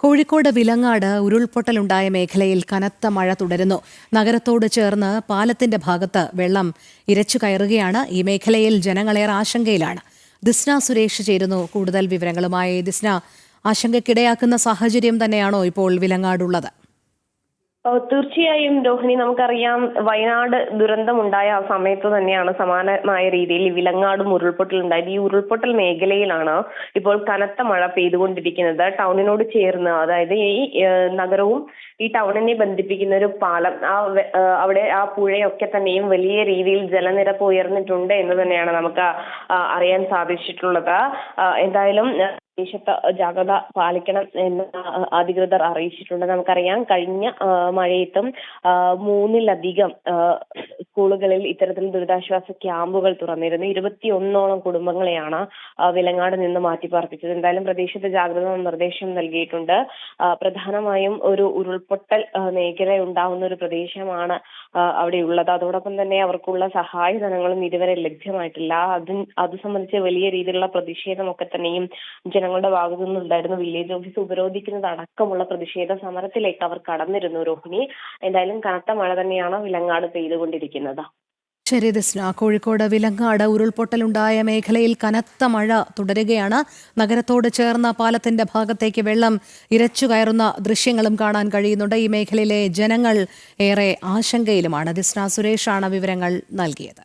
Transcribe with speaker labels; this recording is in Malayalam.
Speaker 1: കോഴിക്കോട് വിലങ്ങാട് ഉരുൾപൊട്ടലുണ്ടായ മേഖലയിൽ കനത്ത മഴ തുടരുന്നു. നഗരത്തോട് ചേർന്ന് പാലത്തിന്റെ ഭാഗത്ത് വെള്ളം ഇരച്ചു കയറുകയാണ്. ഈ മേഖലയിൽ ജനങ്ങളേറെ ആശങ്കയിലാണ്. ദിസ്ന സുരേഷ് ചേരുന്നു കൂടുതൽ വിവരങ്ങളുമായി. ദിസ്ന, ആശങ്കയ്ക്കിടയാക്കുന്ന സാഹചര്യം തന്നെയാണോ ഇപ്പോൾ വിലങ്ങാടുള്ളത്?
Speaker 2: തീർച്ചയായും രോഹിണി, നമുക്കറിയാം വയനാട് ദുരന്തമുണ്ടായ ആ സമയത്ത് തന്നെയാണ് സമാനമായ രീതിയിൽ വിലങ്ങാടും ഉരുൾപൊട്ടലുണ്ടായത്. ഈ ഉരുൾപൊട്ടൽ മേഖലയിലാണ് ഇപ്പോൾ കനത്ത മഴ പെയ്തുകൊണ്ടിരിക്കുന്നത്. ടൗണിനോട് ചേർന്ന്, അതായത് ഈ നഗരവും ഈ ടൗണിനെ ബന്ധിപ്പിക്കുന്ന ഒരു പാലം, അവിടെ ആ പുഴയൊക്കെ തന്നെയും വലിയ രീതിയിൽ ജലനിരപ്പ് ഉയർന്നിട്ടുണ്ട് എന്ന് തന്നെയാണ് നമുക്ക് അറിയാൻ സാധിച്ചിട്ടുള്ളത്. എന്തായാലും ദേശത്ത് ജാഗ്രത പാലിക്കണം എന്ന് അധികൃതർ അറിയിച്ചിട്ടുണ്ട്. നമുക്കറിയാം കഴിഞ്ഞ മഴയത്തും 3-ലധികം സ്കൂളുകളിൽ ഇത്തരത്തിൽ ദുരിതാശ്വാസ ക്യാമ്പുകൾ തുറന്നിരുന്നു. 21ഓളം കുടുംബങ്ങളെയാണ് വിലങ്ങാട് നിന്ന് മാറ്റിപ്പാർപ്പിച്ചത്. എന്തായാലും പ്രദേശത്ത് ജാഗ്രതാ നിർദ്ദേശം നൽകിയിട്ടുണ്ട്. പ്രധാനമായും ഒരു ഉരുൾപൊട്ടൽ മേഖല ഉണ്ടാവുന്ന ഒരു പ്രദേശമാണ് അവിടെയുള്ളത്. അതോടൊപ്പം തന്നെ അവർക്കുള്ള സഹായധനങ്ങളും ഇതുവരെ ലഭ്യമായിട്ടില്ല. അത് സംബന്ധിച്ച് വലിയ രീതിയിലുള്ള പ്രതിഷേധമൊക്കെ തന്നെയും ജനങ്ങളുടെ ഭാഗത്തു നിന്നുണ്ടായിരുന്നു. വില്ലേജ് ഓഫീസ് ഉപരോധിക്കുന്നത് അടക്കമുള്ള പ്രതിഷേധ സമരത്തിലേക്ക് അവർ കടന്നിരുന്നു രോഹിണി. എന്തായാലും കനത്ത മഴ തന്നെയാണ് വിലങ്ങാട് പെയ്തുകൊണ്ടിരിക്കുന്നത്.
Speaker 1: ശരി ദിസ്ന, കോഴിക്കോട് വിലങ്ങാട് ഉരുൾപൊട്ടലുണ്ടായ മേഖലയിൽ കനത്ത മഴ തുടരുകയാണ്. നഗരത്തോട് ചേർന്ന പാലത്തിന്റെ ഭാഗത്തേക്ക് വെള്ളം ഇരച്ചു കയറുന്ന ദൃശ്യങ്ങളും കാണാൻ കഴിയുന്നുണ്ട്. ഈ മേഖലയിലെ ജനങ്ങൾ ഏറെ ആശങ്കയിലുമാണ്. ദിസ്ന സുരേഷാണ് വിവരങ്ങൾ നൽകിയത്.